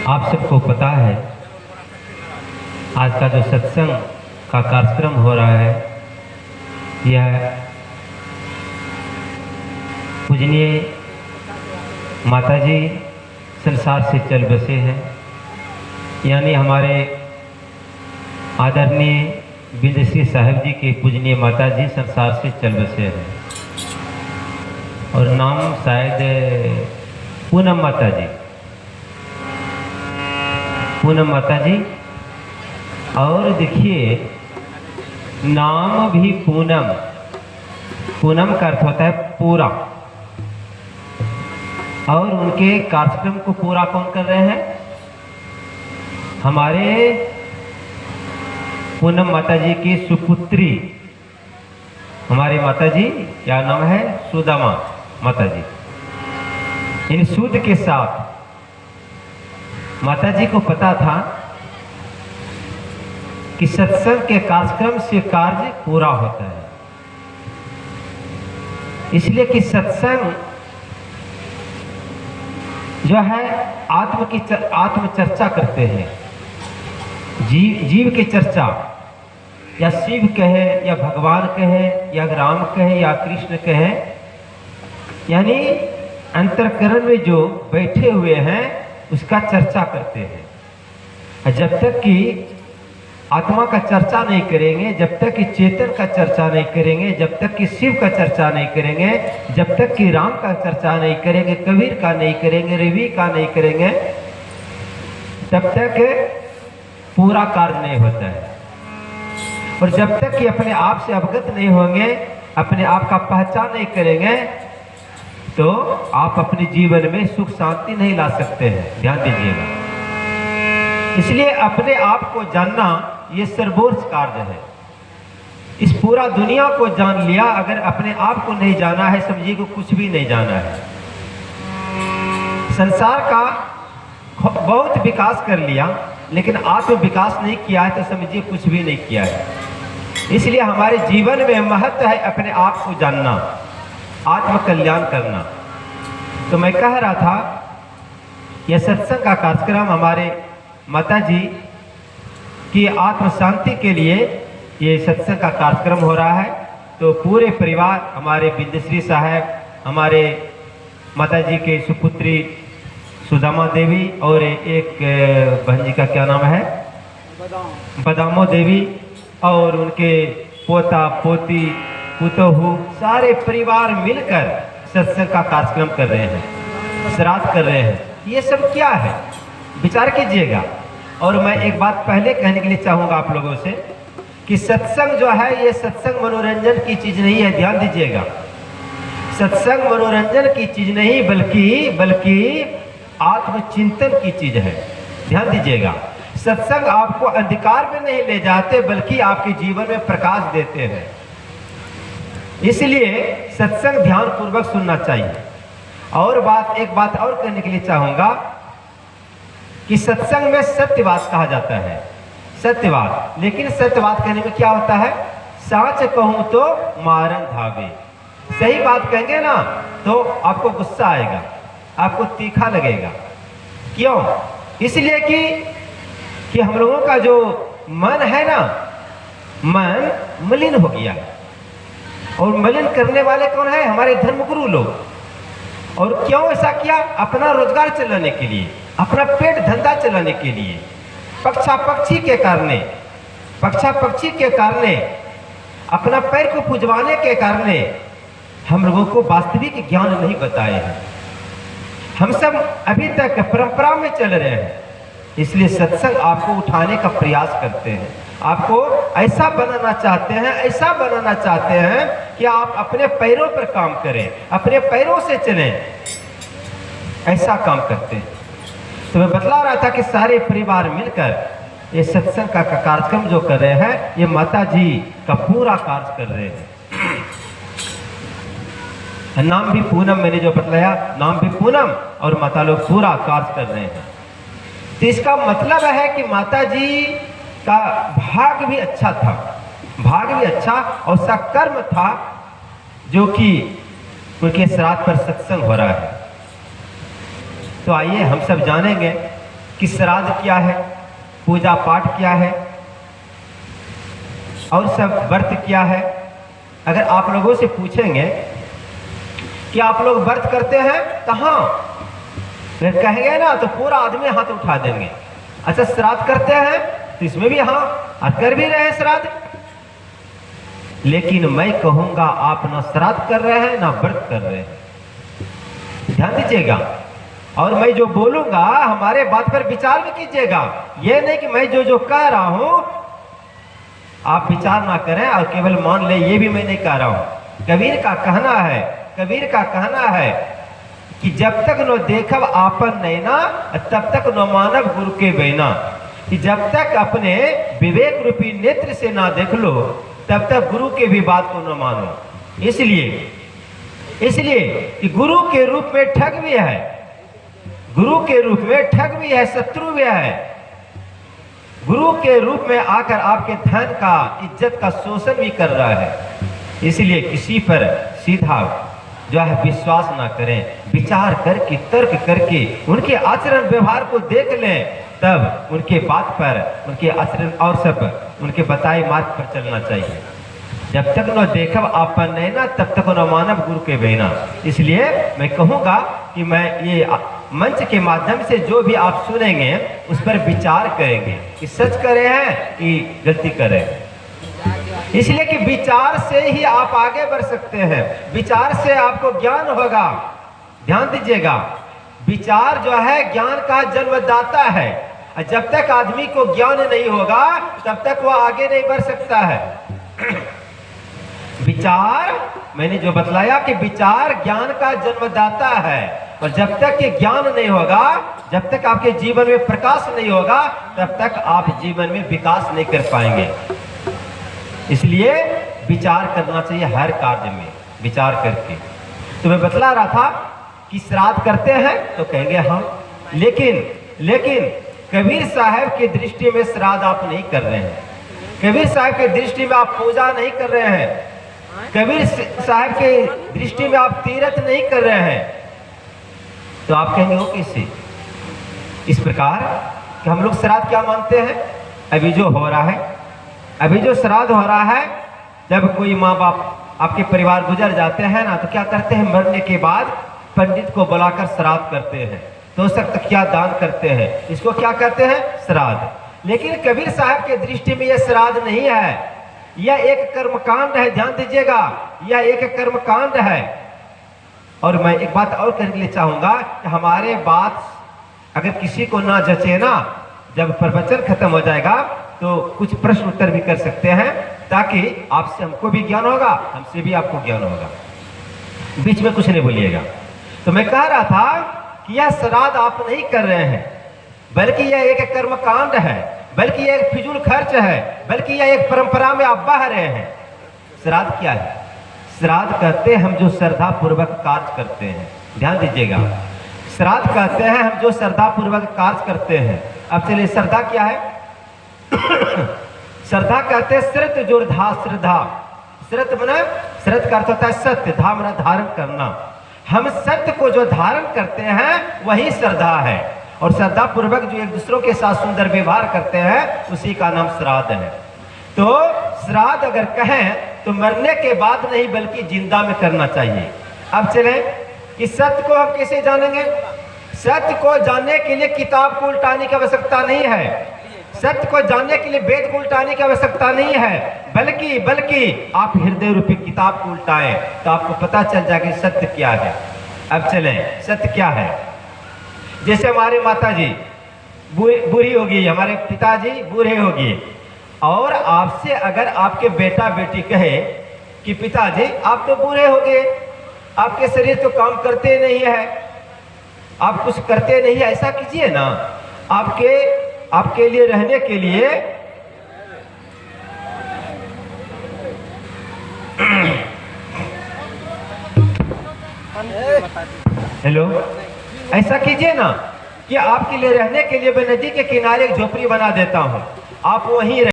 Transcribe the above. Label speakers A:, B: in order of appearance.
A: आप सबको पता है आज का जो सत्संग का कार्यक्रम हो रहा है यह पूजनीय माताजी संसार से चल बसे हैं, यानी हमारे आदरणीय बिंदश्री साहिब जी के पूजनीय माताजी संसार से चल बसे हैं और नाम शायद पूनम माताजी, पूनम माताजी। और देखिए नाम भी पूनम, पूनम का अर्थ होता है पूरा, और उनके कार्यक्रम को पूरा कौन कर रहे हैं? हमारे पूनम माताजी की सुपुत्री, हमारी माताजी क्या नाम है? सुदामा माताजी। इन सूद के साथ माताजी को पता था कि सत्संग के कार्यक्रम से कार्य पूरा होता है, इसलिए कि सत्संग जो है आत्म चर्चा करते हैं, जीव की चर्चा, या शिव कहे या भगवान कहे या राम कहे या कृष्ण कहे, यानी अंतरकरण में जो बैठे हुए हैं उसका चर्चा करते हैं। जब तक कि आत्मा का चर्चा नहीं करेंगे, जब तक कि चेतन का चर्चा नहीं करेंगे, जब तक कि शिव का चर्चा नहीं करेंगे, जब तक कि राम का चर्चा नहीं करेंगे, कबीर का नहीं करेंगे, रवि का नहीं करेंगे, तब तक पूरा कार्य नहीं होता है। और जब तक कि अपने आप से अवगत नहीं होंगे, अपने आप का पहचान नहीं करेंगे, तो आप अपने जीवन में सुख शांति नहीं ला सकते हैं। ध्यान दीजिएगा। इसलिए अपने आप को जानना ये सर्वोच्च कार्य है। इस पूरा दुनिया को जान लिया, अगर अपने आप को नहीं जाना है, समझिए को कुछ भी नहीं जाना है। संसार का बहुत विकास कर लिया, लेकिन आत्म विकास नहीं किया है, तो समझिए कुछ भी नहीं किया है। इसलिए हमारे जीवन में महत्व है अपने आप को जानना, आत्म कल्याण करना। तो मैं कह रहा था यह सत्संग का कार्यक्रम हमारे माताजी की आत्म शांति के लिए ये सत्संग का कार्यक्रम हो रहा है। तो पूरे परिवार, हमारे बिंदश्री साहब, हमारे माताजी के सुपुत्री सुदामा देवी, और एक बहन जी का क्या नाम है? बदामो देवी, और उनके पोता पोती पुतोहू, सारे परिवार मिलकर सत्संग का कार्यक्रम कर रहे हैं, श्राद्ध कर रहे हैं। ये सब क्या है? विचार कीजिएगा। और मैं एक बात पहले कहने के लिए चाहूँगा आप लोगों से कि सत्संग जो है ये सत्संग मनोरंजन की चीज़ नहीं है। ध्यान दीजिएगा, सत्संग मनोरंजन की चीज़ नहीं बल्कि आत्मचिंतन की चीज़ है। ध्यान दीजिएगा, सत्संग आपको अंधकार में नहीं ले जाते, बल्कि आपके जीवन में प्रकाश देते हैं। इसलिए सत्संग ध्यान पूर्वक सुनना चाहिए। और एक बात और कहने के लिए चाहूँगा कि सत्संग में सत्यवाद कहा जाता है, सत्यवाद। लेकिन सत्यवाद कहने में क्या होता है? सच कहूँ तो मारन धावे। सही बात कहेंगे ना तो आपको गुस्सा आएगा, आपको तीखा लगेगा। क्यों? इसलिए कि हम लोगों का जो मन है ना, मन मलिन हो गया, और मलिन करने वाले कौन है? हमारे धर्मगुरु लोग। और क्यों ऐसा किया? अपना रोजगार चलाने के लिए, अपना पेट धंधा चलाने के लिए, पक्षा पक्षी के कारण, अपना पैर को पुजवाने के कारण हम लोगों को वास्तविक ज्ञान नहीं बताए हैं। हम सब अभी तक परंपरा में चल रहे हैं। इसलिए सत्संग आपको उठाने का प्रयास करते हैं, आपको ऐसा बनाना चाहते हैं कि आप अपने पैरों पर काम करें, अपने पैरों से चलें, ऐसा काम करते हैं। तो मैं बतला रहा था कि सारे परिवार मिलकर ये सत्संग का कार्यक्रम जो कर रहे हैं, ये माताजी का पूरा कार्य कर रहे हैं। नाम भी पूनम, मैंने जो बतलाया, नाम भी पूनम, और माता लोग पूरा कार्य कर रहे हैं। तो इसका मतलब है कि माताजी का भाग भी अच्छा था, और सकर्म था, जो कि उनके श्राद्ध पर सत्संग हो रहा है। तो आइए हम सब जानेंगे कि श्राद्ध क्या है, पूजा पाठ क्या है और सब व्रत क्या है। अगर आप लोगों से पूछेंगे कि आप लोग व्रत करते हैं कहाँ, अगर कहेंगे ना तो पूरा आदमी हाथ उठा देंगे। अच्छा श्राद्ध करते हैं तो इसमें भी हाँ कर भी रहे हैं श्राद्ध। लेकिन मैं कहूंगा आप ना श्राद्ध कर रहे हैं ना व्रत कर रहे हैं, ध्यान दीजिएगा। और मैं जो बोलूंगा हमारे बात पर विचार भी कीजिएगा। यह नहीं कि मैं जो कह रहा हूं आप विचार ना करें और केवल मान ले, ये भी मैं नहीं कह रहा हूं। कबीर का कहना है कि जब तक न देखब आपन नैना तब तक न मानव गुरु के बैना। कि जब तक अपने विवेक रूपी नेत्र से ना देख लो तब तक गुरु के भी बात को न मानो। इसलिए कि गुरु के रूप में ठग भी है, गुरु के रूप में ठग भी है, शत्रु भी है। गुरु के रूप में आकर आपके धन का, इज्जत का शोषण भी कर रहा है। इसलिए किसी पर सीधा जो है विश्वास ना करें, विचार करके तर्क करके उनके आचरण व्यवहार को देख लें, तब उनके बात पर, उनके आचरण और सब उनके बताए मार्ग पर चलना चाहिए। जब तक न देखब आपन नैना तब तक न मानव गुरु के बैना। इसलिए मैं कहूँगा कि मैं ये मंच के माध्यम से जो भी आप सुनेंगे उस पर विचार करेंगे कि सच करे हैं कि गलती करें। इसलिए कि विचार से ही आप आगे बढ़ सकते हैं, विचार से आपको ज्ञान होगा। ध्यान दीजिएगा, विचार जो है ज्ञान का जन्मदाता है। जब तक आदमी को ज्ञान नहीं होगा तब तक वह आगे नहीं बढ़ सकता है। विचार, मैंने जो बतलाया कि विचार ज्ञान का जन्मदाता है, और जब तक ये ज्ञान नहीं होगा, जब तक आपके जीवन में प्रकाश नहीं होगा, तब तक आप जीवन में विकास नहीं कर पाएंगे। इसलिए विचार करना चाहिए हर कार्य में, विचार करके। तो मैं बतला रहा था कि श्राद्ध करते हैं तो कहेंगे हाँ, लेकिन कबीर साहब की दृष्टि में श्राद्ध आप नहीं कर रहे हैं, कबीर साहब की दृष्टि में आप पूजा नहीं कर रहे हैं, कबीर साहब के दृष्टि में आप तीर्थ नहीं कर रहे हैं, तो आप कहेंगे हो कैसे? इस प्रकार कि हम लोग श्राद्ध क्या मानते हैं? अभी जो हो रहा है, अभी जो श्राद्ध हो रहा है, जब कोई माँ बाप आपके परिवार गुजर जाते हैं ना, तो क्या करते हैं? मरने के बाद पंडित को बुलाकर श्राद्ध करते हैं, तो सख्त क्या दान करते हैं, इसको क्या कहते हैं? श्राद्ध। लेकिन कबीर साहब के दृष्टि में यह श्राद्ध नहीं है, यह एक कर्मकांड है। ध्यान दीजिएगा, यह एक कर्मकांड है। और मैं एक बात और कहने चाहूंगा कि हमारे बात अगर किसी को ना जचे ना, जब प्रवचन खत्म हो जाएगा तो कुछ प्रश्न उत्तर भी कर सकते हैं, ताकि आपसे हमको भी ज्ञान होगा, हमसे भी आपको ज्ञान होगा। बीच में कुछ नहीं बोलिएगा। तो मैं कह रहा था कि यह श्राद्ध आप नहीं कर रहे हैं, बल्कि यह एक कर्मकांड है, बल्कि यह एक फिजूल खर्च है, बल्कि यह एक परंपरा में आप बह रहे हैं। श्राद्ध क्या है? श्राद्ध कहते हैं हम जो श्रद्धा पूर्वक कार्य करते हैं। ध्यान दीजिएगा, श्राद्ध कहते हैं हम जो श्रद्धा पूर्वक कार्य करते हैं। अब चलिए श्रद्धा क्या है? श्रद्धा कहते हैं श्रद्ध जोरधा, श्रद्धा, श्रद्ध मना, श्रद्ध का अर्थ होता है सत्य, धा मना धारण करना। हम सत्य को जो धारण करते हैं वही श्रद्धा है, और श्रद्धा पूर्वक जो एक दूसरों के साथ सुंदर व्यवहार करते हैं उसी का नाम श्राद्ध है। तो श्राद्ध अगर कहें तो मरने के बाद नहीं, बल्कि जिंदा में करना चाहिए। अब चले कि सत्य को हम कैसे जानेंगे? सत्य को जानने के लिए किताब को उल्टाने की आवश्यकता नहीं है, सत्य को जानने के लिए वेद को उल्टाने की आवश्यकता नहीं है, बल्कि आप हृदय रूपी किताब को उल्टाएं तो आपको पता चल जाएगा सत्य क्या है। अब चलें, सत्य क्या है? जैसे हमारे माता जी बूढ़ी होगी, हमारे पिताजी बूढ़े होगी, और आपसे अगर आपके बेटा बेटी कहे कि पिताजी आप तो बूढ़े हो गए, आपके शरीर तो काम करते नहीं है, आप कुछ करते नहीं है, ऐसा कीजिए ना, आपके लिए रहने के लिए हेलो, ऐसा कीजिए ना कि आपके लिए रहने के लिए मैं नदी के किनारे एक झोपड़ी बना देता हूं, आप वहीं